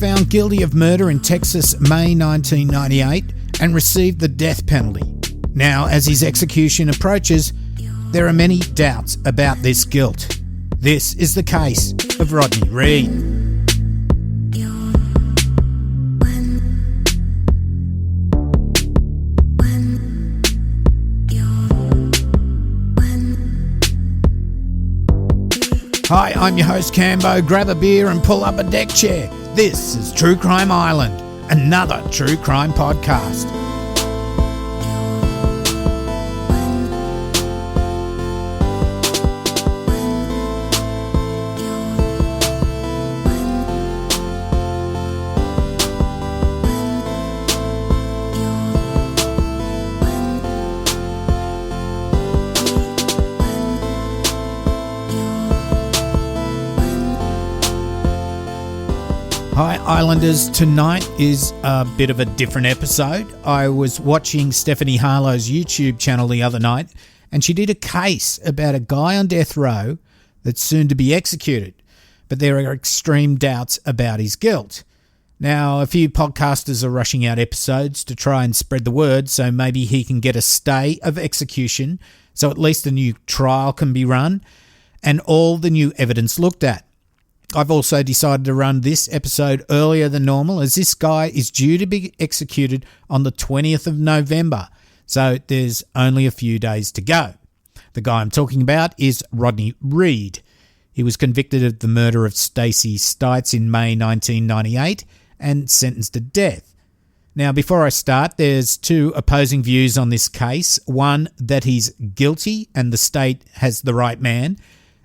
found guilty of murder in Texas, May 1998, and received the death penalty. Now, as his execution approaches, there are many doubts about this guilt. This is the case of Rodney Reed. Hi, I'm your host Cambo. Grab a beer and pull up a deck chair. This is True Crime Island, another true crime podcast. Hi Islanders, tonight is a bit of a different episode. I was watching Stephanie Harlow's YouTube channel the other night and she did a case about a guy on death row that's soon to be executed, but there are extreme doubts about his guilt. Now, a few podcasters are rushing out episodes to try and spread the word so maybe he can get a stay of execution so at least a new trial can be run and all the new evidence looked at. I've also decided to run this episode earlier than normal as this guy is due to be executed on the 20th of November, so there's only a few days to go. The guy I'm talking about is Rodney Reed. He was convicted of the murder of Stacey Stites in May 1998 and sentenced to death. Now, before I start, there's two opposing views on this case. One, that he's guilty and the state has the right man,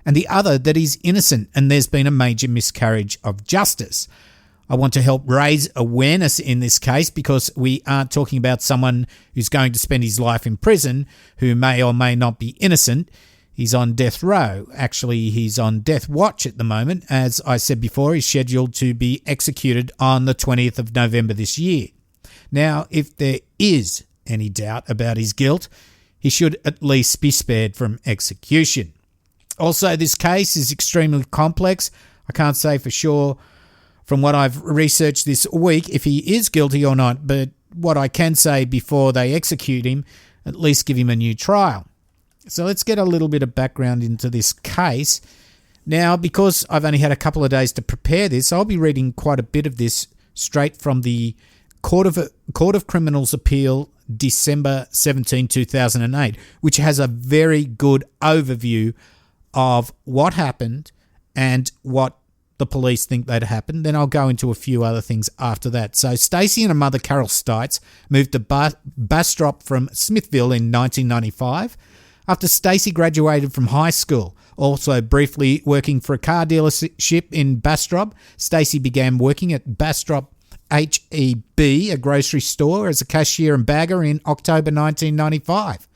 and the other that he's innocent and there's been a major miscarriage of justice. I want to help raise awareness in this case because we aren't talking about someone who's going to spend his life in prison who may or may not be innocent. He's on death row. Actually, he's on death watch at the moment. As I said before, he's scheduled to be executed on the 20th of November this year. Now, if there is any doubt about his guilt, he should at least be spared from execution. Also, this case is extremely complex. I can't say for sure from what I've researched this week if he is guilty or not, but what I can say before they execute him, at least give him a new trial. So let's get a little bit of background into this case. Now, because I've only had a couple of days to prepare this, I'll be reading quite a bit of this straight from the Court of Criminals Appeal, December 17, 2008, which has a very good overview of what happened and what the police think that happened. Then I'll go into a few other things after that. So Stacey and her mother, Carol Stites, moved to Bastrop from Smithville in 1995 after Stacey graduated from high school. Also briefly working for a car dealership in Bastrop, Stacey began working at Bastrop HEB, a grocery store, as a cashier and bagger in October 1995.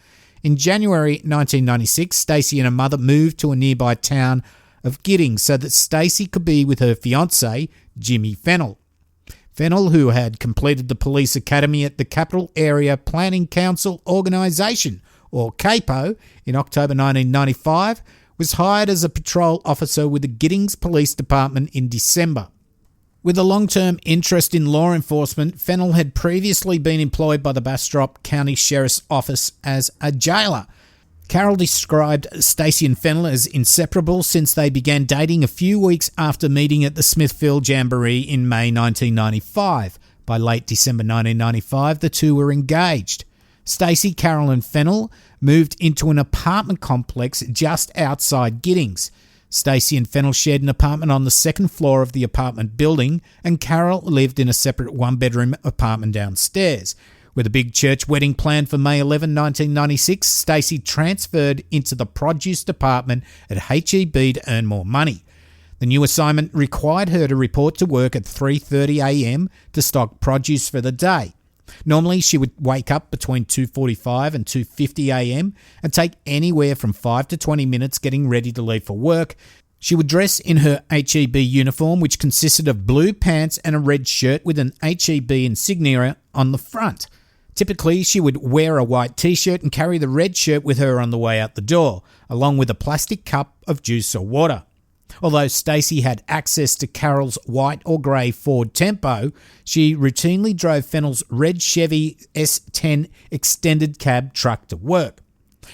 In January 1996, Stacey and her mother moved to a nearby town of Giddings so that Stacey could be with her fiancé, Jimmy Fennell. Fennell, who had completed the police academy at the Capital Area Planning Council Organisation, or CAPO, in October 1995, was hired as a patrol officer with the Giddings Police Department in December. With a long-term interest in law enforcement, Fennell had previously been employed by the Bastrop County Sheriff's Office as a jailer. Carol described Stacey and Fennell as inseparable since they began dating a few weeks after meeting at the Smithville Jamboree in May 1995. By late December 1995, the two were engaged. Stacey, Carol and Fennell moved into an apartment complex just outside Giddings. Stacey and Fennell shared an apartment on the second floor of the apartment building, and Carol lived in a separate one-bedroom apartment downstairs. With a big church wedding planned for May 11, 1996, Stacey transferred into the produce department at HEB to earn more money. The new assignment required her to report to work at 3:30 a.m. to stock produce for the day. Normally, she would wake up between 2:45 and 2:50 a.m. and take anywhere from 5 to 20 minutes getting ready to leave for work. She would dress in her HEB uniform, which consisted of blue pants and a red shirt with an HEB insignia on the front. Typically, she would wear a white t-shirt and carry the red shirt with her on the way out the door, along with a plastic cup of juice or water. Although Stacey had access to Carol's white or grey Ford Tempo, she routinely drove Fennell's red Chevy S10 extended cab truck to work.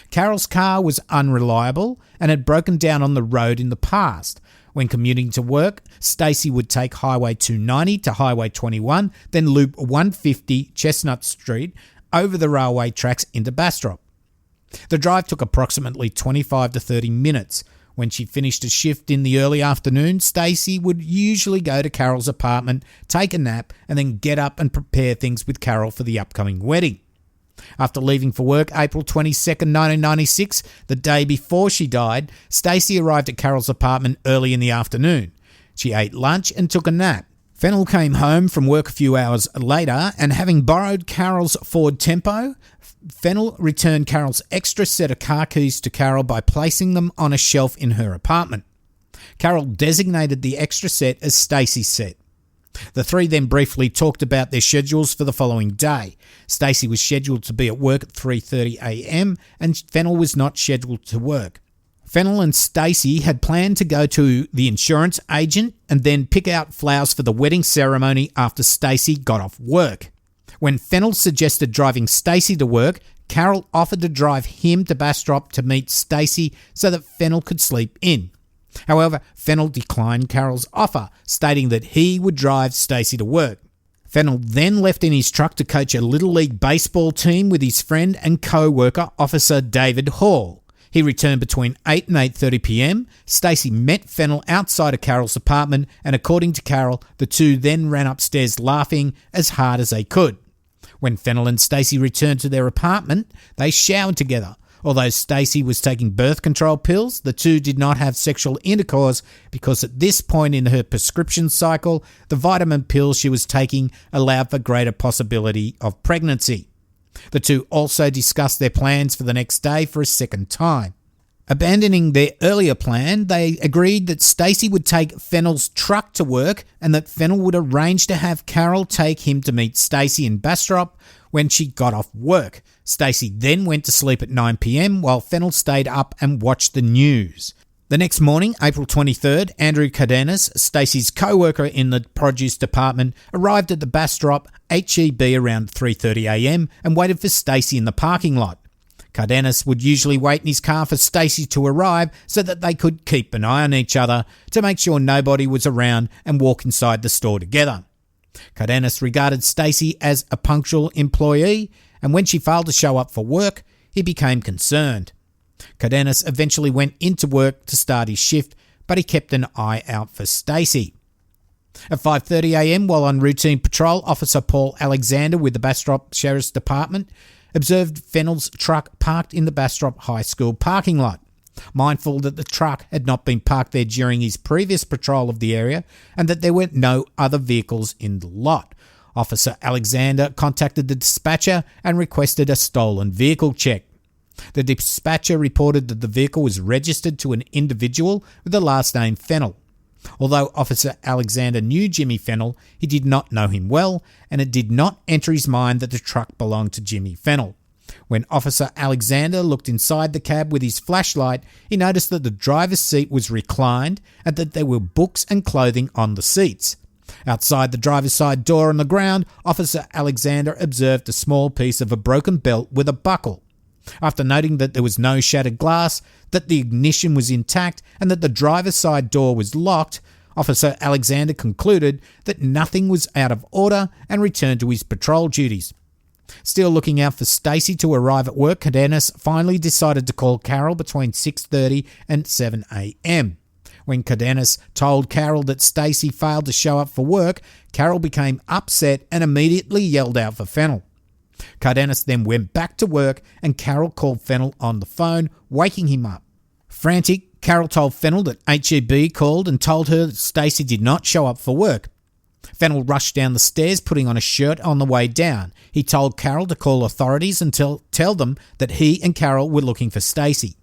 Carol's car was unreliable and had broken down on the road in the past. When commuting to work, Stacey would take Highway 290 to Highway 21, then loop 150 Chestnut Street over the railway tracks into Bastrop. The drive took approximately 25 to 30 minutes. When she finished a shift in the early afternoon, Stacey would usually go to Carol's apartment, take a nap, and then get up and prepare things with Carol for the upcoming wedding. After leaving for work April 22nd, 1996, the day before she died, Stacey arrived at Carol's apartment early in the afternoon. She ate lunch and took a nap. Fennell came home from work a few hours later, and having borrowed Carol's Ford Tempo, Fennell returned Carol's extra set of car keys to Carol by placing them on a shelf in her apartment. Carol designated the extra set as Stacey's set. The three then briefly talked about their schedules for the following day. Stacey was scheduled to be at work at 3:30 a.m. and Fennell was not scheduled to work. Fennell and Stacey had planned to go to the insurance agent and then pick out flowers for the wedding ceremony after Stacey got off work. When Fennell suggested driving Stacey to work, Carol offered to drive him to Bastrop to meet Stacey so that Fennell could sleep in. However, Fennell declined Carol's offer, stating that he would drive Stacey to work. Fennell then left in his truck to coach a Little League baseball team with his friend and co-worker, Officer David Hall. He returned between 8 and 8:30 p.m. Stacey met Fennell outside of Carol's apartment, and according to Carol, the two then ran upstairs laughing as hard as they could. When Fennell and Stacey returned to their apartment, they showered together. Although Stacey was taking birth control pills, the two did not have sexual intercourse because at this point in her prescription cycle, the vitamin pills she was taking allowed for greater possibility of pregnancy. The two also discussed their plans for the next day for a second time. Abandoning their earlier plan, they agreed that Stacey would take Fennell's truck to work and that Fennell would arrange to have Carol take him to meet Stacey in Bastrop when she got off work. Stacey then went to sleep at 9 p.m. while Fennell stayed up and watched the news. The next morning, April 23rd, Andrew Cardenas, Stacey's co-worker in the produce department, arrived at the Bastrop HEB around 3:30 a.m. and waited for Stacey in the parking lot. Cardenas would usually wait in his car for Stacey to arrive so that they could keep an eye on each other to make sure nobody was around and walk inside the store together. Cardenas regarded Stacey as a punctual employee, and when she failed to show up for work, he became concerned. Cardenas eventually went into work to start his shift, but he kept an eye out for Stacey. At 5:30 a.m, while on routine patrol, Officer Paul Alexander with the Bastrop Sheriff's Department observed Fennell's truck parked in the Bastrop High School parking lot. Mindful that the truck had not been parked there during his previous patrol of the area and that there were no other vehicles in the lot, Officer Alexander contacted the dispatcher and requested a stolen vehicle check. The dispatcher reported that the vehicle was registered to an individual with the last name Fennell. Although Officer Alexander knew Jimmy Fennell, he did not know him well, and it did not enter his mind that the truck belonged to Jimmy Fennell. When Officer Alexander looked inside the cab with his flashlight, he noticed that the driver's seat was reclined and that there were books and clothing on the seats. Outside the driver's side door on the ground, Officer Alexander observed a small piece of a broken belt with a buckle. After noting that there was no shattered glass, that the ignition was intact, and that the driver's side door was locked, Officer Alexander concluded that nothing was out of order and returned to his patrol duties. Still looking out for Stacey to arrive at work, Cardenas finally decided to call Carol between 6:30 and 7 a.m. When Cardenas told Carol that Stacey failed to show up for work, Carol became upset and immediately yelled out for Fennell. Cardenas then went back to work and Carol called Fennell on the phone, waking him up. Frantic, Carol told Fennell that HEB called and told her that Stacey did not show up for work. Fennell rushed down the stairs, putting on a shirt on the way down. He told Carol to call authorities and tell them that he and Carol were looking for Stacey.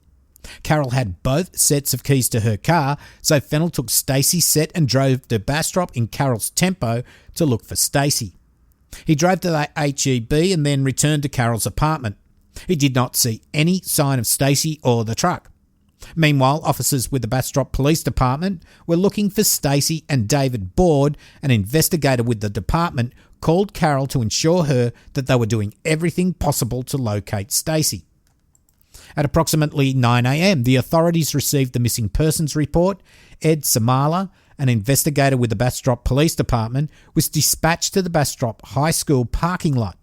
Carol had both sets of keys to her car, so Fennell took Stacey's set and drove to Bastrop in Carol's Tempo to look for Stacey. He drove to the HEB and then returned to Carol's apartment. He did not see any sign of Stacey or the truck. Meanwhile, officers with the Bastrop Police Department were looking for Stacey, and David Board, an investigator with the department, called Carol to ensure her that they were doing everything possible to locate Stacey. At approximately 9 a.m, the authorities received the missing persons report. Ed Samala, an investigator with the Bastrop Police Department, was dispatched to the Bastrop High School parking lot.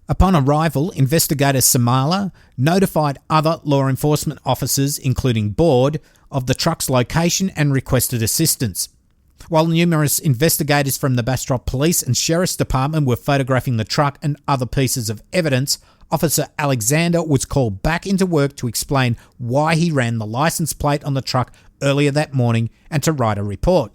Upon arrival, investigator Samala notified other law enforcement officers, including Board, of the truck's location and requested assistance. While numerous investigators from the Bastrop Police and Sheriff's Department were photographing the truck and other pieces of evidence, Officer Alexander was called back into work to explain why he ran the license plate on the truck earlier that morning and to write a report.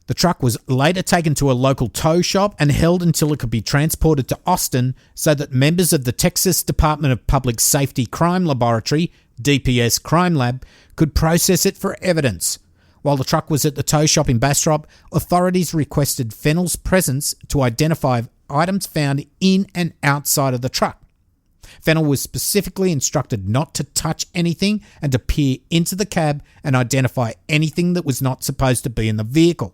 The truck was later taken to a local tow shop and held until it could be transported to Austin so that members of the Texas Department of Public Safety Crime Laboratory, DPS Crime Lab, could process it for evidence. While the truck was at the tow shop in Bastrop, authorities requested Fennell's presence to identify items found in and outside of the truck. Fennell was specifically instructed not to touch anything and to peer into the cab and identify anything that was not supposed to be in the vehicle.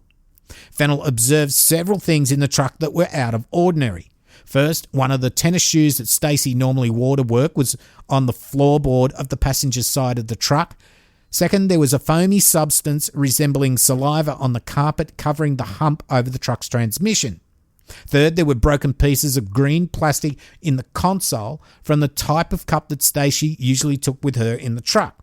Fennell observed several things in the truck that were out of ordinary. First, one of the tennis shoes that Stacey normally wore to work was on the floorboard of the passenger side of the truck. Second, there was a foamy substance resembling saliva on the carpet covering the hump over the truck's transmission. Third, there were broken pieces of green plastic in the console from the type of cup that Stacey usually took with her in the truck.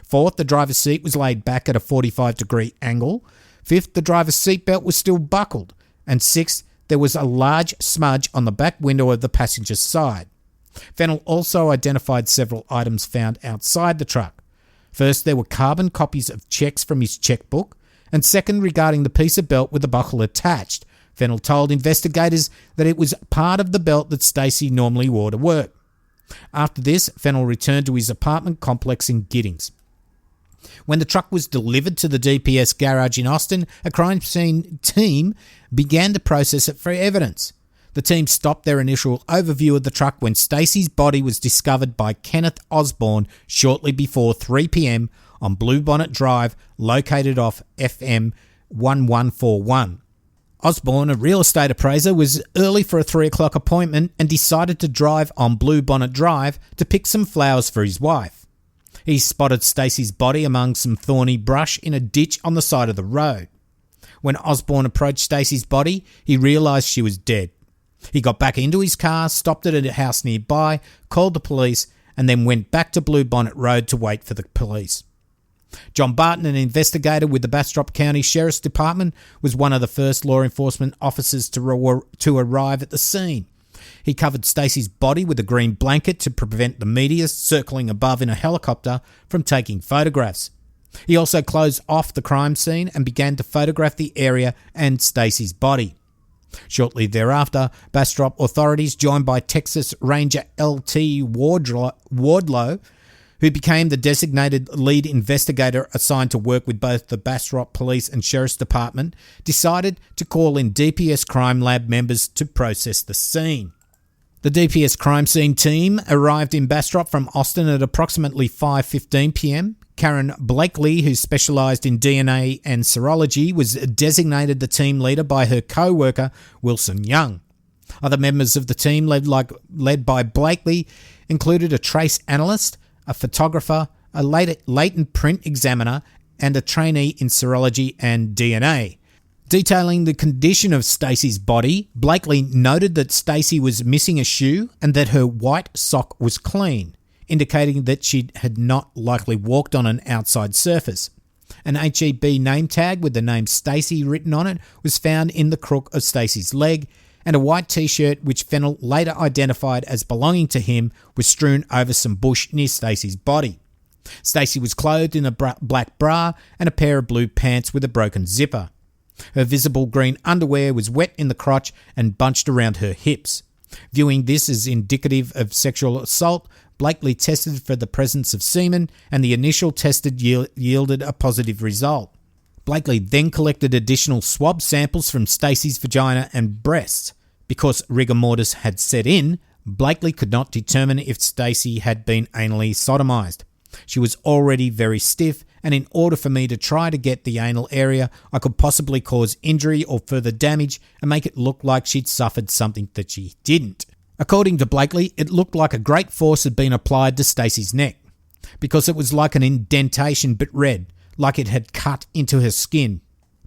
Fourth, the driver's seat was laid back at a 45-degree angle. Fifth, the driver's seatbelt was still buckled. And sixth, there was a large smudge on the back window of the passenger side. Fennell also identified several items found outside the truck. First, there were carbon copies of checks from his checkbook. And second, regarding the piece of belt with the buckle attached, Fennell told investigators that it was part of the belt that Stacey normally wore to work. After this, Fennell returned to his apartment complex in Giddings. When the truck was delivered to the DPS garage in Austin, a crime scene team began to process it for evidence. The team stopped their initial overview of the truck when Stacey's body was discovered by Kenneth Osborne shortly before 3 p.m. on Bluebonnet Drive, located off FM 1141. Osborne, a real estate appraiser, was early for a 3 o'clock appointment and decided to drive on Bluebonnet Drive to pick some flowers for his wife. He spotted Stacey's body among some thorny brush in a ditch on the side of the road. When Osborne approached Stacey's body, he realised she was dead. He got back into his car, stopped at a house nearby, called the police, and then went back to Bluebonnet Road to wait for the police. John Barton, an investigator with the Bastrop County Sheriff's Department, was one of the first law enforcement officers to arrive at the scene. He covered Stacey's body with a green blanket to prevent the media circling above in a helicopter from taking photographs. He also closed off the crime scene and began to photograph the area and Stacey's body. Shortly thereafter, Bastrop authorities, joined by Texas Ranger L.T. Wardlow, who became the designated lead investigator assigned to work with both the Bastrop Police and Sheriff's Department, decided to call in DPS Crime Lab members to process the scene. The DPS crime scene team arrived in Bastrop from Austin at approximately 5:15 p.m. Karen Blakely, who specialised in DNA and serology, was designated the team leader by her co-worker, Wilson Young. Other members of the team, led by Blakely, included a trace analyst, a photographer, a latent print examiner, and a trainee in serology and DNA. Detailing the condition of Stacey's body, Blakely noted that Stacey was missing a shoe and that her white sock was clean, indicating that she had not likely walked on an outside surface. An HEB name tag with the name Stacey written on it was found in the crook of Stacey's leg, and a white t-shirt, which Fennell later identified as belonging to him, was strewn over some bush near Stacey's body. Stacey was clothed in a black bra and a pair of blue pants with a broken zipper. Her visible green underwear was wet in the crotch and bunched around her hips. Viewing this as indicative of sexual assault, Blakely tested for the presence of semen, and the initial test yielded a positive result. Blakely then collected additional swab samples from Stacey's vagina and breasts. Because rigor mortis had set in, Blakely could not determine if Stacey had been anally sodomized. She was already very stiff, and in order for me to try to get the anal area, I could possibly cause injury or further damage and make it look like she'd suffered something that she didn't. According to Blakely, it looked like a great force had been applied to Stacey's neck, because it was like an indentation but red, like it had cut into her skin.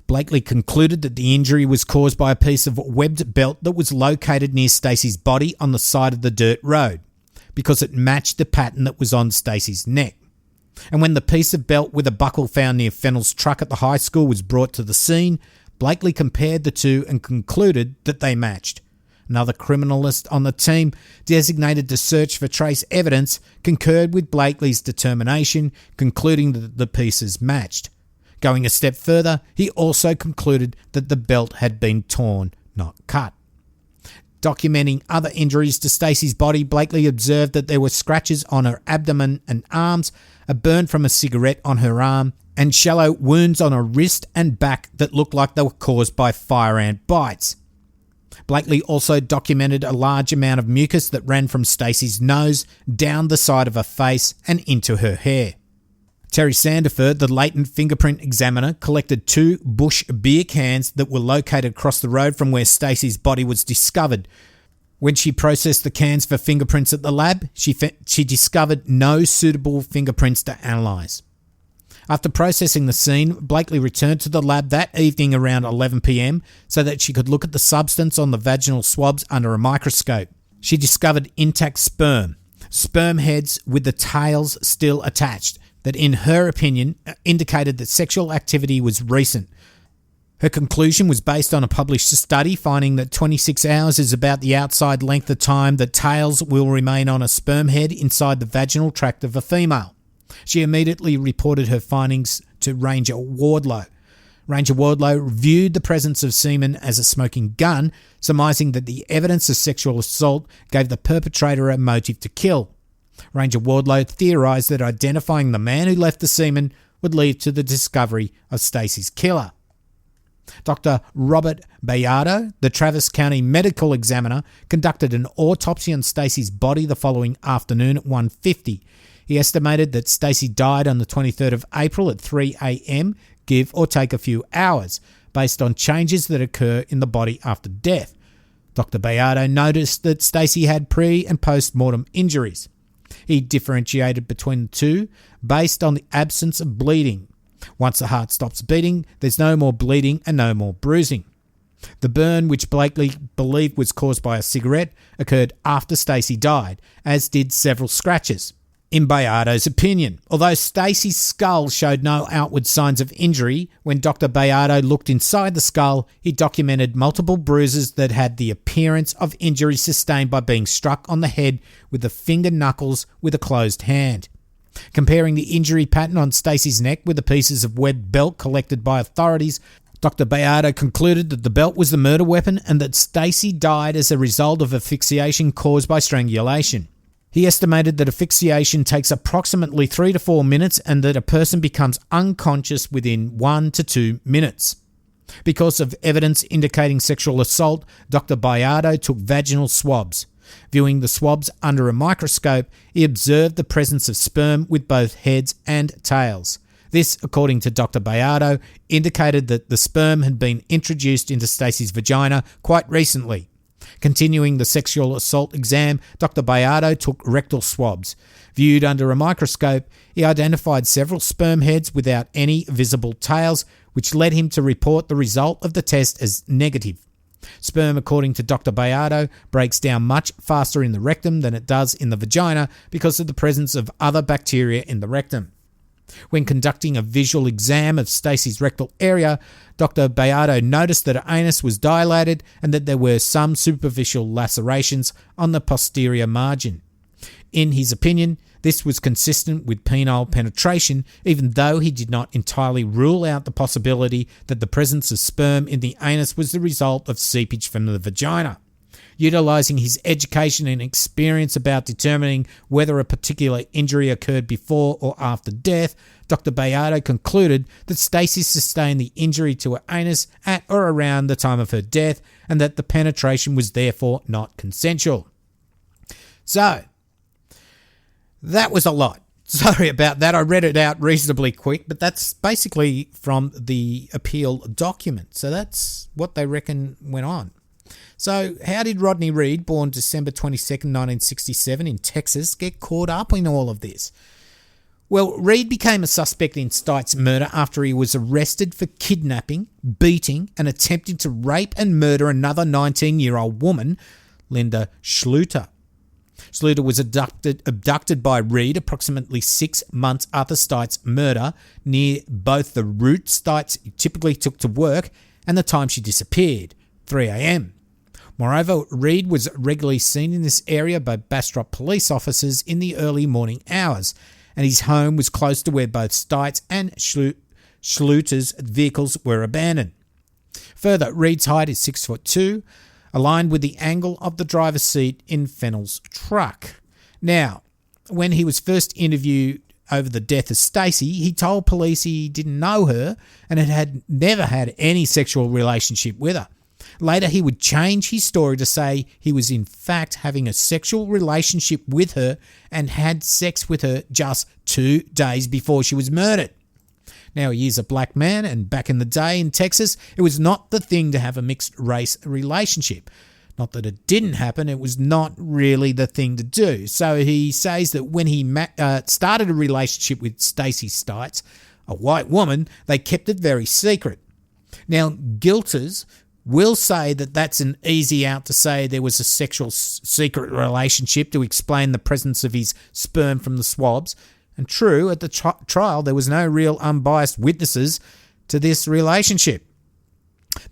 Blakely concluded that the injury was caused by a piece of webbed belt that was located near Stacey's body on the side of the dirt road, because it matched the pattern that was on Stacey's neck. And when the piece of belt with a buckle found near Fennell's truck at the high school was brought to the scene, Blakely compared the two and concluded that they matched. Another criminalist on the team, designated to search for trace evidence, concurred with Blakely's determination, concluding that the pieces matched. Going a step further, he also concluded that the belt had been torn, not cut. Documenting other injuries to Stacey's body, Blakely observed that there were scratches on her abdomen and arms, a burn from a cigarette on her arm, and shallow wounds on her wrist and back that looked like they were caused by fire ant bites. Blakely also documented a large amount of mucus that ran from Stacey's nose, down the side of her face and into her hair. Terry Sandifer, the latent fingerprint examiner, collected 2 Bush beer cans that were located across the road from where Stacey's body was discovered. When she processed the cans for fingerprints at the lab, she discovered no suitable fingerprints to analyse. After processing the scene, Blakely returned to the lab that evening around 11 p.m. so that she could look at the substance on the vaginal swabs under a microscope. She discovered intact sperm heads with the tails still attached, that in her opinion indicated that sexual activity was recent. Her conclusion was based on a published study finding that 26 hours is about the outside length of time that tails will remain on a sperm head inside the vaginal tract of a female. She immediately reported her findings to Ranger Wardlow. Ranger Wardlow viewed the presence of semen as a smoking gun, surmising that the evidence of sexual assault gave the perpetrator a motive to kill. Ranger Wardlow theorised that identifying the man who left the semen would lead to the discovery of Stacey's killer. Dr. Robert Bayardo, the Travis County medical examiner, conducted an autopsy on Stacey's body the following afternoon at 1:50. He estimated that Stacey died on the 23rd of April at 3 a.m, give or take a few hours, based on changes that occur in the body after death. Dr. Bayardo noticed that Stacey had pre- and post-mortem injuries. He differentiated between the two based on the absence of bleeding. Once the heart stops beating, there's no more bleeding and no more bruising. The burn, which Blakely believed was caused by a cigarette, occurred after Stacey died, as did several scratches. In Bayardo's opinion, although Stacey's skull showed no outward signs of injury, when Dr. Bayardo looked inside the skull, he documented multiple bruises that had the appearance of injury sustained by being struck on the head with the finger knuckles with a closed hand. Comparing the injury pattern on Stacey's neck with the pieces of webbed belt collected by authorities, Dr. Bayardo concluded that the belt was the murder weapon and that Stacey died as a result of asphyxiation caused by strangulation. He estimated that asphyxiation takes approximately 3 to 4 minutes and that a person becomes unconscious within 1 to 2 minutes. Because of evidence indicating sexual assault, Dr. Bayardo took vaginal swabs. Viewing the swabs under a microscope, he observed the presence of sperm with both heads and tails. This, according to Dr. Bayardo, indicated that the sperm had been introduced into Stacey's vagina quite recently. Continuing the sexual assault exam, Dr. Bayardo took rectal swabs. Viewed under a microscope, he identified several sperm heads without any visible tails, which led him to report the result of the test as negative. Sperm, according to Dr. Bayardo, breaks down much faster in the rectum than it does in the vagina because of the presence of other bacteria in the rectum. When conducting a visual exam of Stacey's rectal area, Dr. Bayardo noticed that her anus was dilated and that there were some superficial lacerations on the posterior margin. In his opinion, this was consistent with penile penetration, even though he did not entirely rule out the possibility that the presence of sperm in the anus was the result of seepage from the vagina. Utilising his education and experience about determining whether a particular injury occurred before or after death, Dr. Bayardo concluded that Stacey sustained the injury to her anus at or around the time of her death and that the penetration was therefore not consensual. So, that was a lot. Sorry about that. I read it out reasonably quick, but that's basically from the appeal document. So that's what they reckon went on. So how did Rodney Reed, born December 22nd, 1967 in Texas, get caught up in all of this? Well, Reed became a suspect in Stites' murder after he was arrested for kidnapping, beating, and attempting to rape and murder another 19-year-old woman, Linda Schluter. Schluter was abducted by Reed approximately 6 months after Stites' murder near both the route Stites typically took to work and the time she disappeared, 3 a.m. Moreover, Reed was regularly seen in this area by Bastrop police officers in the early morning hours, and his home was close to where both Stites and Schluter's vehicles were abandoned. Further, Reed's height is 6'2", aligned with the angle of the driver's seat in Fennell's truck. Now, when he was first interviewed over the death of Stacey, he told police he didn't know her and had never had any sexual relationship with her. Later, he would change his story to say he was in fact having a sexual relationship with her and had sex with her just 2 days before she was murdered. Now, he is a black man, and back in the day in Texas, it was not the thing to have a mixed-race relationship. Not that it didn't happen, it was not really the thing to do. So he says that when he started a relationship with Stacey Stites, a white woman, they kept it very secret. Now, guilters will say that that's an easy out to say there was a sexual secret relationship to explain the presence of his sperm from the swabs. And true, at the trial, there was no real unbiased witnesses to this relationship.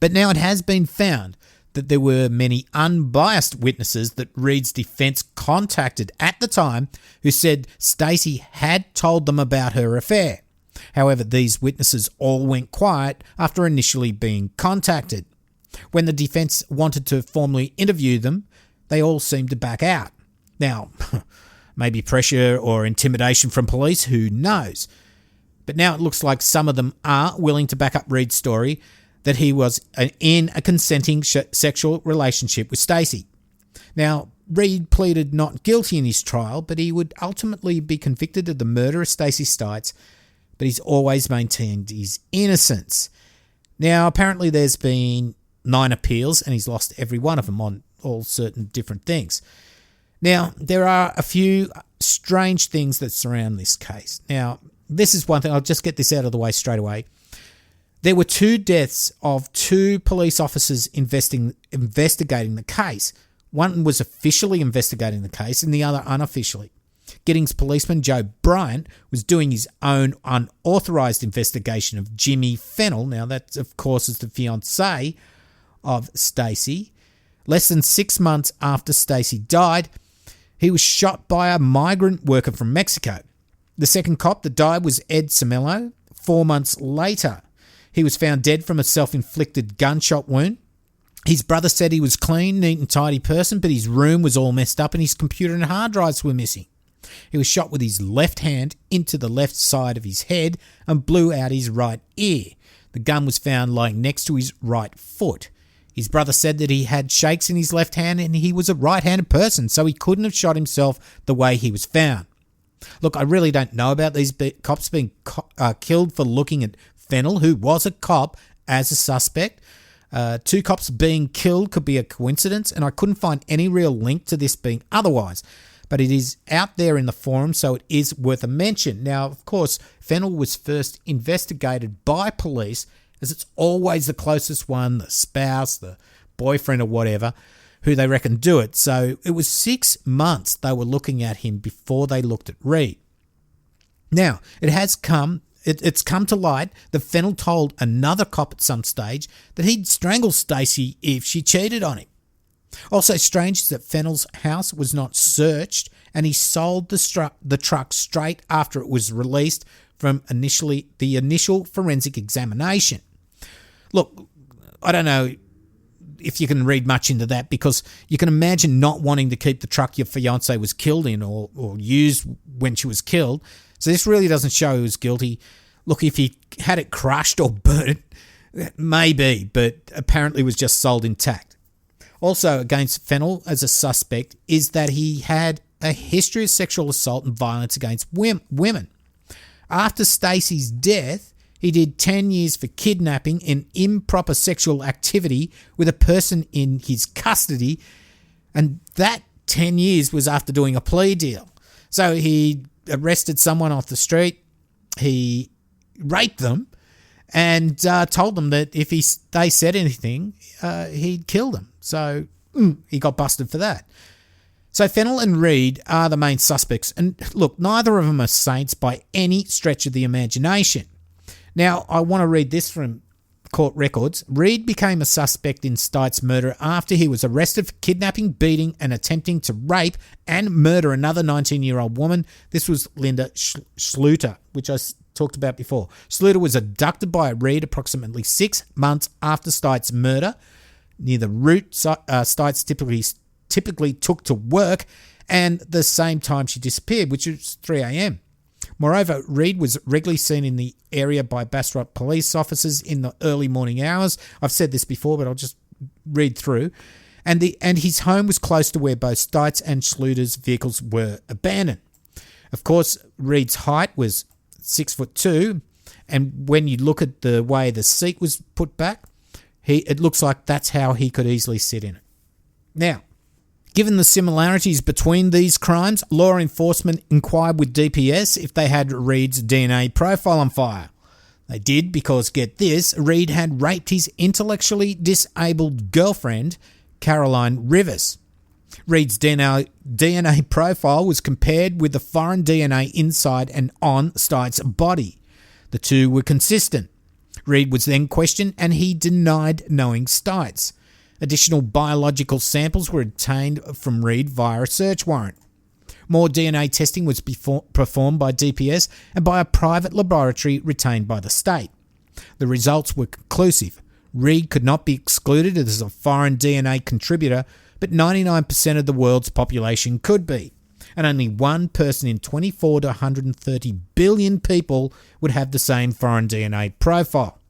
But now it has been found that there were many unbiased witnesses that Reed's defence contacted at the time who said Stacey had told them about her affair. However, these witnesses all went quiet after initially being contacted. When the defence wanted to formally interview them, they all seemed to back out. Now, maybe pressure or intimidation from police, who knows? But now it looks like some of them are willing to back up Reed's story that he was in a consenting sexual relationship with Stacey. Now, Reed pleaded not guilty in his trial, but he would ultimately be convicted of the murder of Stacey Stites, but he's always maintained his innocence. Now, apparently there's been 9 appeals and he's lost every one of them on all certain different things. Now, there are a few strange things that surround this case. Now, this is one thing. I'll just get this out of the way straight away. There were 2 deaths of 2 police officers investigating the case. One was officially investigating the case and the other unofficially. Giddings policeman Joe Bryant was doing his own unauthorised investigation of Jimmy Fennell. Now, that, of course, is the fiancé of Stacey. Less than 6 months after Stacey died, he was shot by a migrant worker from Mexico. The second cop that died was Ed Cimello. 4 months later, he was found dead from a self-inflicted gunshot wound. His brother said he was clean, neat and tidy person, but his room was all messed up and his computer and hard drives were missing. He was shot with his left hand into the left side of his head and blew out his right ear. The gun was found lying next to his right foot. His brother said that he had shakes in his left hand and he was a right-handed person, so he couldn't have shot himself the way he was found. Look, I really don't know about these cops being killed for looking at Fennell, who was a cop, as a suspect. 2 cops being killed could be a coincidence, and I couldn't find any real link to this being otherwise. But it is out there in the forum, so it is worth a mention. Now, of course, Fennell was first investigated by police, as it's always the closest one, the spouse, the boyfriend or whatever, who they reckon do it. So it was 6 months they were looking at him before they looked at Reed. Now, it's come to light that Fennell told another cop at some stage that he'd strangle Stacey if she cheated on him. Also strange is that Fennell's house was not searched and he sold the truck straight after it was released from the initial forensic examination. Look, I don't know if you can read much into that, because you can imagine not wanting to keep the truck your fiancé was killed in or used when she was killed. So this really doesn't show he was guilty. Look, if he had it crushed or burnt, maybe, but apparently was just sold intact. Also against Fennell as a suspect is that he had a history of sexual assault and violence against women. After Stacey's death, he did 10 years for kidnapping and improper sexual activity with a person in his custody, and that 10 years was after doing a plea deal. So he arrested someone off the street, he raped them, and told them that if they said anything, he'd kill them. So he got busted for that. So Fennell and Reed are the main suspects. And look, neither of them are saints by any stretch of the imagination. Now, I want to read this from court records. Reed became a suspect in Stites' murder after he was arrested for kidnapping, beating, and attempting to rape and murder another 19-year-old woman. This was Linda Schluter, which I talked about before. Schluter was abducted by Reed approximately 6 months after Stites' murder, near the route Stites typically took to work, and the same time she disappeared, which was 3 a.m. Moreover, Reed was regularly seen in the area by Bastrop police officers in the early morning hours. I've said this before, but I'll just read through. And his home was close to where both Stites and Schluter's vehicles were abandoned. Of course, Reed's height was 6'2", and when you look at the way the seat was put back, it looks like that's how he could easily sit in it. Now, given the similarities between these crimes, law enforcement inquired with DPS if they had Reed's DNA profile on file. They did because, get this, Reed had raped his intellectually disabled girlfriend, Caroline Rivers. Reed's DNA profile was compared with the foreign DNA inside and on Stites' body. The two were consistent. Reed was then questioned and he denied knowing Stites. Additional biological samples were obtained from Reed via a search warrant. More DNA testing was performed by DPS and by a private laboratory retained by the state. The results were conclusive. Reed could not be excluded as a foreign DNA contributor, but 99% of the world's population could be, and only one person in 24 to 130 billion people would have the same foreign DNA profile.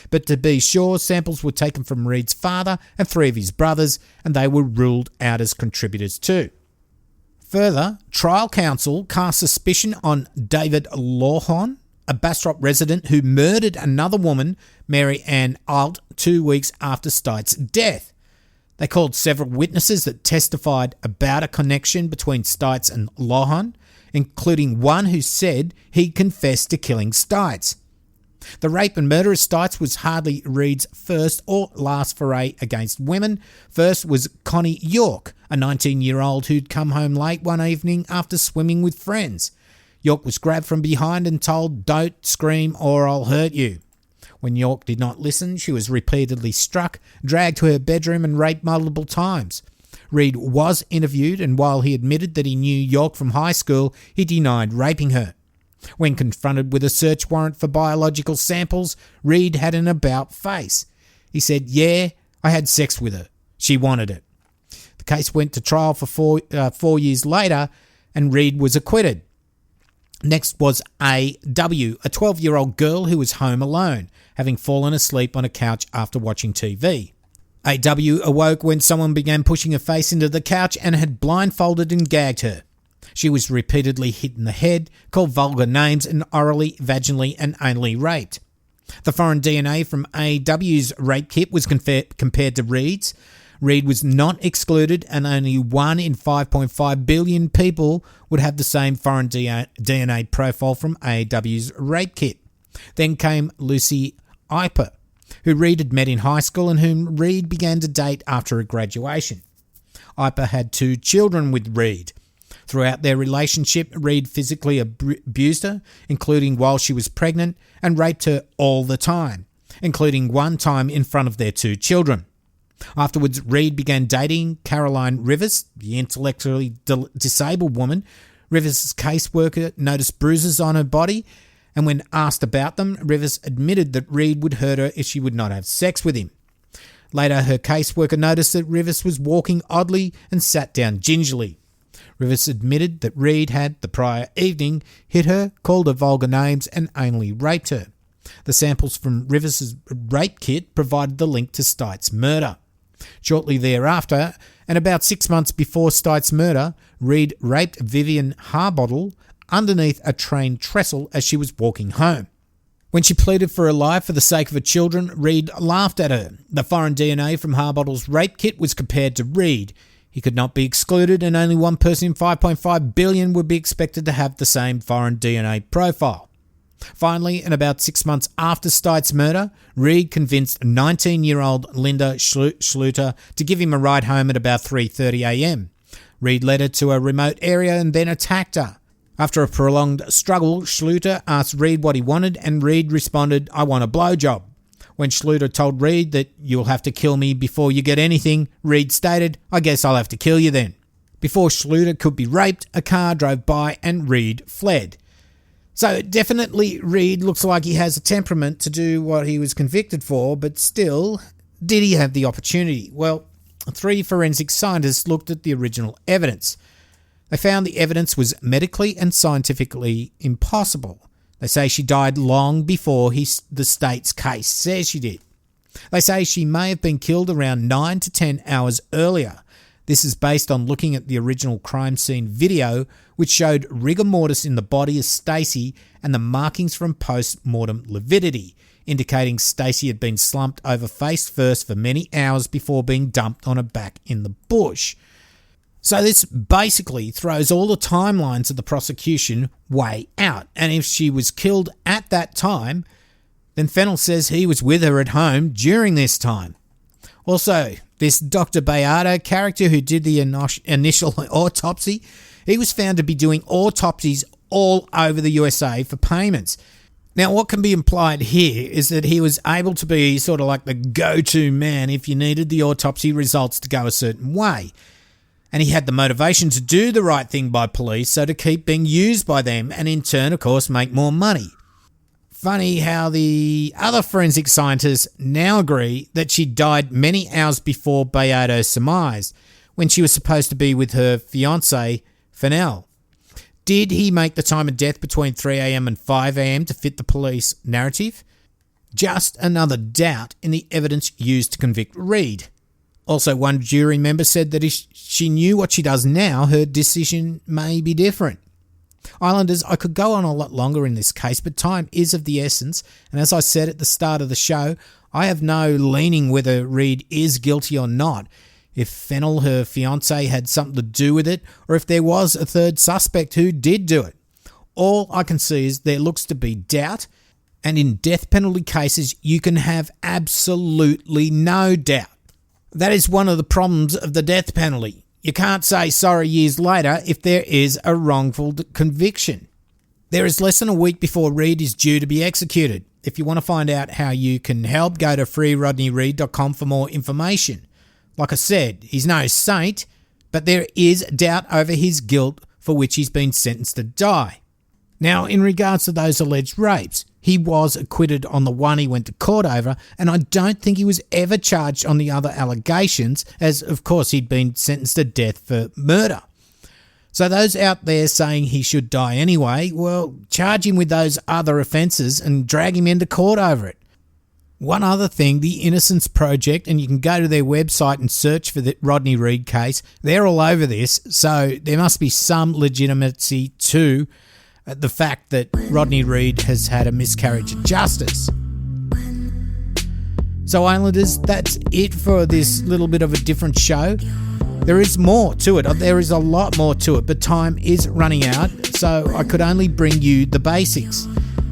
But to be sure, samples were taken from Reed's father and 3 of his brothers, and they were ruled out as contributors too. Further, trial counsel cast suspicion on David Lawhon, a Bastrop resident who murdered another woman, Mary Ann Alt, 2 weeks after Stites' death. They called several witnesses that testified about a connection between Stites and Lawhon, including one who said he confessed to killing Stites. The rape and murder of Stites was hardly Reed's first or last foray against women. First was Connie York, a 19-year-old who'd come home late one evening after swimming with friends. York was grabbed from behind and told, "Don't scream or I'll hurt you." When York did not listen, she was repeatedly struck, dragged to her bedroom and raped multiple times. Reed was interviewed, and while he admitted that he knew York from high school, he denied raping her. When confronted with a search warrant for biological samples, Reed had an about face. He said, "Yeah, I had sex with her. She wanted it." The case went to trial for 4 years later, and Reed was acquitted. Next was A.W., a 12-year-old girl who was home alone, having fallen asleep on a couch after watching TV. A.W. awoke when someone began pushing her face into the couch and had blindfolded and gagged her. She was repeatedly hit in the head, called vulgar names, and orally, vaginally, and anally raped. The foreign DNA from A.W.'s rape kit was compared to Reed's. Reed was not excluded, and only 1 in 5.5 billion people would have the same foreign DNA profile from A.W.'s rape kit. Then came Lucy Iper, who Reed had met in high school and whom Reed began to date after her graduation. Iper had 2 children with Reed. Throughout their relationship, Reed physically abused her, including while she was pregnant, and raped her all the time, including one time in front of their 2 children. Afterwards, Reed began dating Caroline Rivers, the intellectually disabled woman. Rivers' caseworker noticed bruises on her body, and when asked about them, Rivers admitted that Reed would hurt her if she would not have sex with him. Later, her caseworker noticed that Rivers was walking oddly and sat down gingerly. Rivers admitted that Reed had, the prior evening, hit her, called her vulgar names, and anally raped her. The samples from Rivers' rape kit provided the link to Stites' murder. Shortly thereafter, and about 6 months before Stites' murder, Reed raped Vivian Harbottle underneath a train trestle as she was walking home. When she pleaded for her life for the sake of her children, Reed laughed at her. The foreign DNA from Harbottle's rape kit was compared to Reed. He could not be excluded, and only one person in 5.5 billion would be expected to have the same foreign DNA profile. Finally, and about 6 months after Stites' murder, Reed convinced 19-year-old Linda Schluter to give him a ride home at about 3:30 a.m. Reed led her to a remote area and then attacked her. After a prolonged struggle, Schluter asked Reed what he wanted, and Reed responded, "I want a blowjob." When Schluter told Reed that "you'll have to kill me before you get anything," Reed stated, "I guess I'll have to kill you then." Before Schluter could be raped, a car drove by and Reed fled. So definitely Reed looks like he has a temperament to do what he was convicted for, but still, did he have the opportunity? Well, 3 forensic scientists looked at the original evidence. They found the evidence was medically and scientifically impossible. They say she died long before the state's case says she did. They say she may have been killed around 9 to 10 hours earlier. This is based on looking at the original crime scene video, which showed rigor mortis in the body of Stacey and the markings from post-mortem lividity, indicating Stacey had been slumped over face first for many hours before being dumped on her back in the bush. So this basically throws all the timelines of the prosecution way out. And if she was killed at that time, then Fennell says he was with her at home during this time. Also, this Dr. Bayardo character who did the initial autopsy, he was found to be doing autopsies all over the USA for payments. Now, what can be implied here is that he was able to be sort of like the go-to man if you needed the autopsy results to go a certain way. And he had the motivation to do the right thing by police, so to keep being used by them and in turn, of course, make more money. Funny how the other forensic scientists now agree that she died many hours before Bayardo surmised, when she was supposed to be with her fiancé, Fennell. Did he make the time of death between 3 a.m. and 5 a.m. to fit the police narrative? Just another doubt in the evidence used to convict Reed. Also, one jury member said that if she knew what she does now, her decision may be different. Islanders, I could go on a lot longer in this case, but time is of the essence, and as I said at the start of the show, I have no leaning whether Reed is guilty or not, if Fennell, her fiancé, had something to do with it, or if there was a third suspect who did do it. All I can see is there looks to be doubt, and in death penalty cases, you can have absolutely no doubt. That is one of the problems of the death penalty. You can't say sorry years later if there is a wrongful conviction. There is less than a week before Reed is due to be executed. If you want to find out how you can help, go to freerodneyreed.com for more information. Like I said, he's no saint, but there is doubt over his guilt for which he's been sentenced to die. Now, in regards to those alleged rapes, he was acquitted on the one he went to court over, and I don't think he was ever charged on the other allegations, as of course he'd been sentenced to death for murder. So those out there saying he should die anyway, well, charge him with those other offences and drag him into court over it. One other thing, the Innocence Project, and you can go to their website and search for the Rodney Reed case, they're all over this, so there must be some legitimacy to the fact that Rodney Reed has had a miscarriage of justice. So Islanders, that's it for this little bit of a different show. There is more to it. There is a lot more to it, but time is running out, so I could only bring you the basics.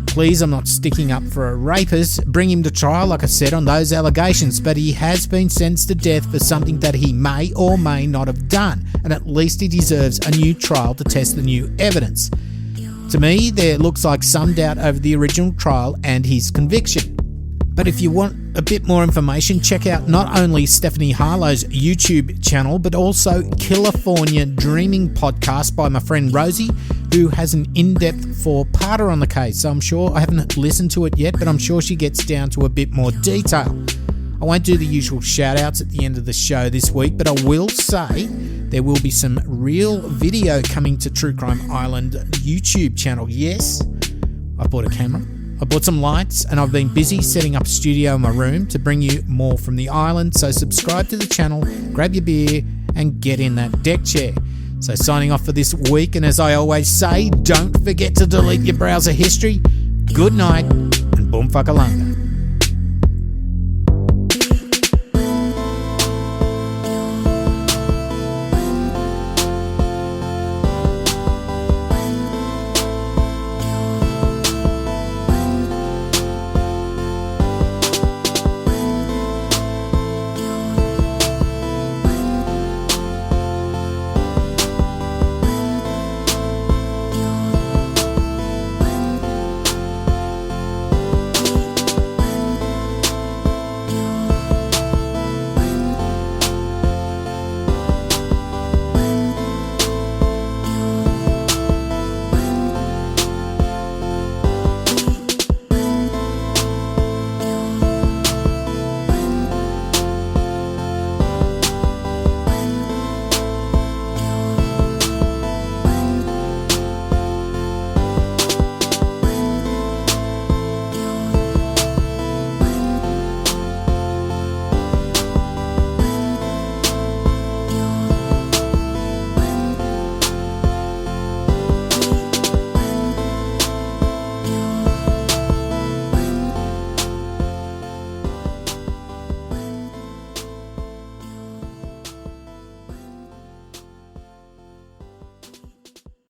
Please, I'm not sticking up for a rapist. Bring him to trial, like I said, on those allegations, but he has been sentenced to death for something that he may or may not have done, and at least he deserves a new trial to test the new evidence. To me, there looks like some doubt over the original trial and his conviction. But if you want a bit more information, check out not only Stephanie Harlow's YouTube channel, but also California Dreaming podcast by my friend Rosie, who has an in-depth four-parter on the case. So I'm sure, I haven't listened to it yet, but I'm sure she gets down to a bit more detail. I won't do the usual shout-outs at the end of the show this week, but I will say there will be some real video coming to True Crime Island YouTube channel. Yes, I bought a camera. I bought some lights and I've been busy setting up a studio in my room to bring you more from the island, so subscribe to the channel, grab your beer and get in that deck chair. So signing off for this week, and as I always say, don't forget to delete your browser history. Good night and boom fuckalunga.